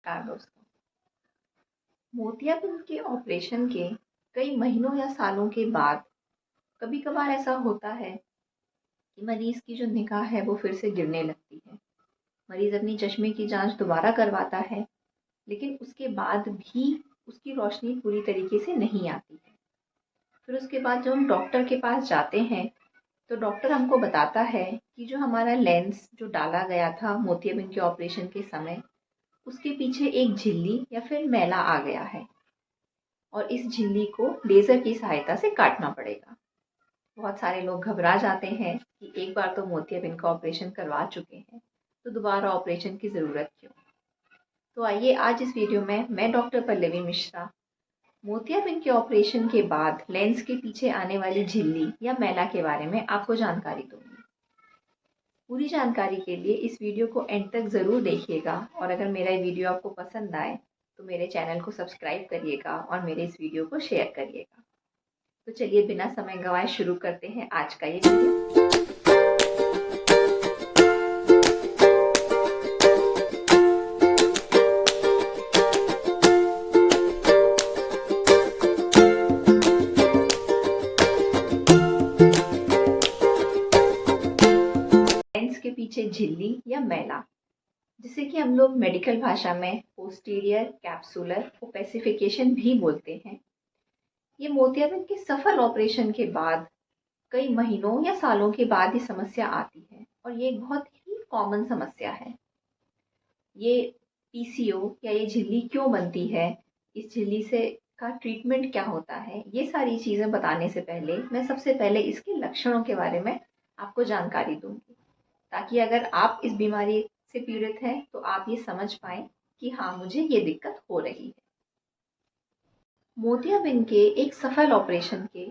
नमस्कार दोस्तों। मोतियाबिंद के ऑपरेशन के कई महीनों या सालों के बाद कभी कभार ऐसा होता है कि मरीज की जो निगाह है वो फिर से गिरने लगती है। मरीज अपनी चश्मे की जांच दोबारा करवाता है, लेकिन उसके बाद भी उसकी रोशनी पूरी तरीके से नहीं आती है। फिर उसके बाद जब हम डॉक्टर के पास जाते हैं तो डॉक्टर हमको बताता है कि जो हमारा लेंस जो डाला गया था मोतियाबिंद के ऑपरेशन के समय, उसके पीछे एक झिल्ली या फिर मैला आ गया है और इस झिल्ली को लेज़र की सहायता से काटना पड़ेगा। बहुत सारे लोग घबरा जाते हैं कि एक बार तो मोतियाबिंद का ऑपरेशन करवा चुके हैं, तो दोबारा ऑपरेशन की ज़रूरत क्यों। तो आइए आज इस वीडियो में मैं डॉक्टर पल्लवी मिश्रा मोतियाबिंद के ऑपरेशन के बाद लेंस के पीछे आने वाली झिल्ली या मैला के बारे में आपको जानकारी दूंगी। पूरी जानकारी के लिए इस वीडियो को एंड तक ज़रूर देखिएगा और अगर मेरा ये वीडियो आपको पसंद आए तो मेरे चैनल को सब्सक्राइब करिएगा और मेरे इस वीडियो को शेयर करिएगा। तो चलिए बिना समय गंवाए शुरू करते हैं आज का ये वीडियो। लेंस के पीछे झिल्ली या मैला, जिसे कि हम लोग मेडिकल भाषा में पोस्टीरियर कैप्सुलर ओपेसिफिकेशन भी बोलते हैं। ये मोतियाबिंद के सफल ऑपरेशन के बाद कई महीनों या सालों के बाद ये समस्या आती है और ये एक बहुत ही कॉमन समस्या है। ये पीसीओ या ये झिल्ली क्यों बनती है, इस झिल्ली से का ट्रीटमेंट क्या होता है, ये सारी चीज़ें बताने से पहले मैं सबसे पहले इसके लक्षणों के बारे में आपको जानकारी दूंगी, ताकि अगर आप इस बीमारी से पीड़ित हैं तो आप ये समझ पाएँ कि हाँ, मुझे ये दिक्कत हो रही है। मोतियाबिंद के एक सफल ऑपरेशन के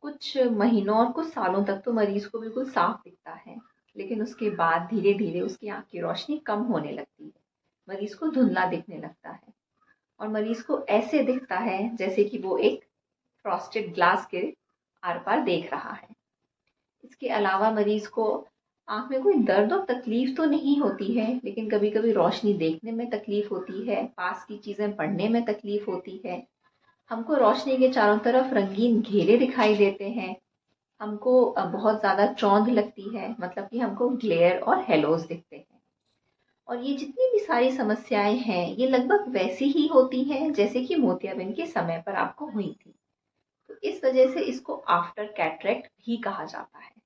कुछ महीनों और कुछ सालों तक तो मरीज को बिल्कुल साफ दिखता है, लेकिन उसके बाद धीरे धीरे उसकी आँख की रोशनी कम होने लगती है। मरीज को धुंधला दिखने लगता है और मरीज को ऐसे दिखता है जैसे कि वो एक फ्रॉस्टेड ग्लास के आर पार देख रहा है। इसके अलावा मरीज को आँख में कोई दर्द और तकलीफ तो नहीं होती है, लेकिन कभी कभी रोशनी देखने में तकलीफ होती है, पास की चीज़ें पढ़ने में तकलीफ होती है। हमको रोशनी के चारों तरफ रंगीन घेरे दिखाई देते हैं। हमको बहुत ज़्यादा चौंध लगती है, मतलब कि हमको ग्लेयर और हेलोज दिखते हैं। और ये जितनी भी सारी समस्याएं हैं ये लगभग वैसी ही होती हैं जैसे कि मोतियाबिंद के समय पर आपको हुई थी। तो इस वजह से इसको आफ्टर कैटरेक्ट भी कहा जाता है।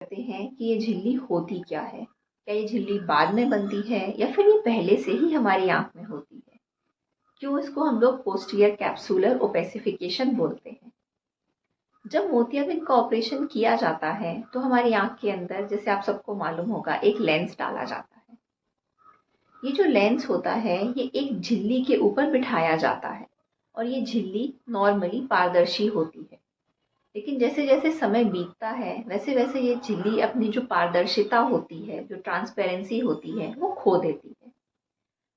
कहते हैं कि ये झिल्ली होती क्या है, क्या ये झिल्ली बाद में बनती है या फिर ये पहले से ही हमारी आंख में होती है। क्यों इसको हम लोग पोस्टीरियर कैप्सुलर ओपेसिफिकेशन बोलते हैं। जब मोतियाबिंद का ऑपरेशन किया जाता है तो हमारी आंख के अंदर, जैसे आप सबको मालूम होगा, एक लेंस डाला जाता है। ये जो लेंस होता है ये एक झिल्ली के ऊपर बिठाया जाता है और ये झिल्ली नॉर्मली पारदर्शी होती है, लेकिन जैसे जैसे समय बीतता है वैसे वैसे ये झिल्ली अपनी जो पारदर्शिता होती है, जो ट्रांसपेरेंसी होती है, वो खो देती है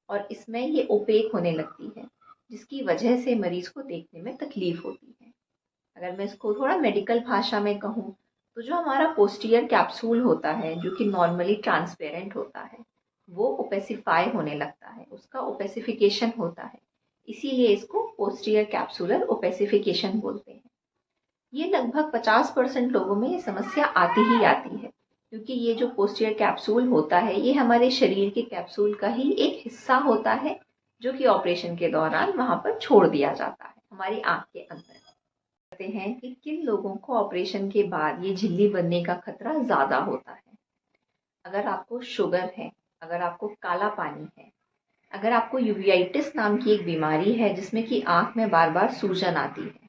और इसमें ये ओपेक होने लगती है, जिसकी वजह से मरीज को देखने में तकलीफ होती है। अगर मैं इसको थोड़ा मेडिकल भाषा में कहूँ तो जो हमारा पोस्टीरियर कैप्सूल होता है, जो कि नॉर्मली ट्रांसपेरेंट होता है, वो ओपेसिफाई होने लगता है, उसका ओपेसिफिकेशन होता है। इसीलिए इसको पोस्टीरियर कैप्सुलर ओपेसिफिकेशन बोलते हैं। ये लगभग 50% लोगों में ये समस्या आती ही आती है, क्योंकि ये जो पोस्टीरियर कैप्सूल होता है ये हमारे शरीर के कैप्सूल का ही एक हिस्सा होता है, जो कि ऑपरेशन के दौरान वहाँ पर छोड़ दिया जाता है हमारी आँख के अंदर। कहते हैं कि किन लोगों को ऑपरेशन के बाद ये झिल्ली बनने का खतरा ज़्यादा होता है। अगर आपको शुगर है, अगर आपको काला पानी है, अगर आपको यूवेइटिस नाम की एक बीमारी है जिसमें कि आँख में बार बार सूजन आती है,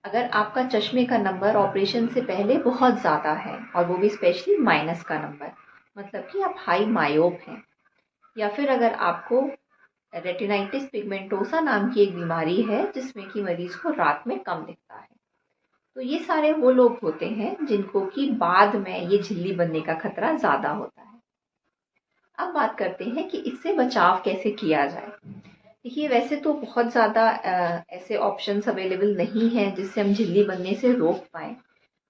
अगर आपका चश्मे का नंबर ऑपरेशन से पहले बहुत ज़्यादा है और वो भी स्पेशली माइनस का नंबर, मतलब कि आप हाई मायोप हैं, या फिर अगर आपको रेटिनाइटिस पिगमेंटोसा नाम की एक बीमारी है जिसमें कि मरीज को रात में कम दिखता है, तो ये सारे वो लोग होते हैं जिनको कि बाद में ये झिल्ली बनने का खतरा ज़्यादा होता है। अब बात करते हैं कि इससे बचाव कैसे किया जाए। देखिए, वैसे तो बहुत ज़्यादा ऐसे ऑप्शंस अवेलेबल नहीं हैं जिससे हम झिल्ली बनने से रोक पाएँ,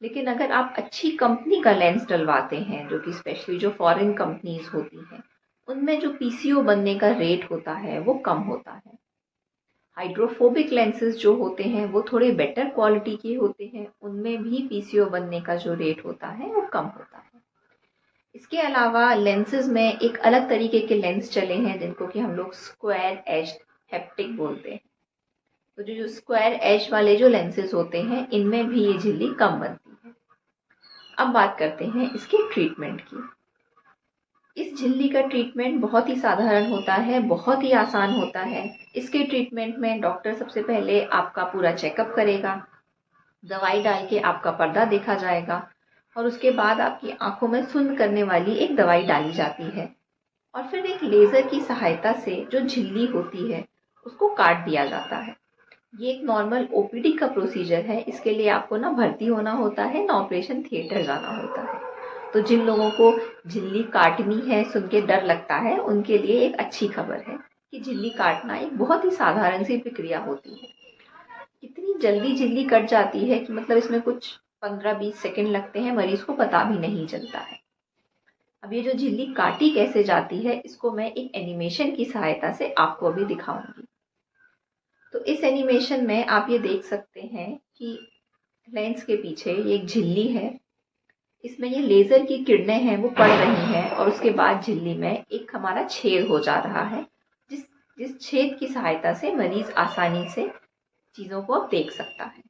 लेकिन अगर आप अच्छी कंपनी का लेंस डलवाते हैं, जो कि स्पेशली जो फॉरेन कंपनीज़ होती हैं, उनमें जो पीसीओ बनने का रेट होता है वो कम होता है। हाइड्रोफोबिक लेंसेज जो होते हैं वो थोड़े बेटर क्वालिटी के होते हैं, उनमें भी पीसीओ बनने का जो रेट होता है वो कम होता है। इसके अलावा लेंसेज में एक अलग तरीके के लेंस चले हैं जिनको कि हम लोग स्क्वायर एज हेप्टिक बोलते हैं। तो जो स्क्वायर एज वाले जो लेंसेज होते हैं इनमें भी ये झिल्ली कम बनती है। अब बात करते हैं इसके ट्रीटमेंट की। इस झिल्ली का ट्रीटमेंट बहुत ही साधारण होता है, बहुत ही आसान होता है। इसके ट्रीटमेंट में डॉक्टर सबसे पहले आपका पूरा चेकअप करेगा, दवाई डाल के आपका पर्दा देखा जाएगा और उसके बाद आपकी आंखों में सुन्न करने वाली एक दवाई डाली जाती है और फिर एक लेज़र की सहायता से जो झिल्ली होती है उसको काट दिया जाता है। ये एक नॉर्मल ओपीडी का प्रोसीजर है। इसके लिए आपको ना भर्ती होना होता है, ना ऑपरेशन थिएटर जाना होता है। तो जिन लोगों को झिल्ली काटनी है सुन के डर लगता है, उनके लिए एक अच्छी खबर है कि झिल्ली काटना एक बहुत ही साधारण सी प्रक्रिया होती है। इतनी जल्दी झिल्ली कट जाती है कि मतलब इसमें कुछ 15-20 सेकंड लगते हैं, मरीज को पता भी नहीं चलता है। अब ये जो झिल्ली काटी कैसे जाती है इसको मैं एक एनिमेशन की सहायता से आपको अभी दिखाऊंगी। तो इस एनिमेशन में आप ये देख सकते हैं कि लेंस के पीछे एक झिल्ली है, इसमें ये लेज़र की किरणें हैं वो पड़ रही हैं और उसके बाद झिल्ली में एक हमारा छेद हो जा रहा है, जिस जिस छेद की सहायता से मरीज आसानी से चीज़ों को अब देख सकता है।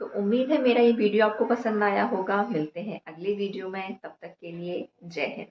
तो उम्मीद है मेरा ये वीडियो आपको पसंद आया होगा। मिलते हैं अगले वीडियो में, तब तक के लिए जय हिंद।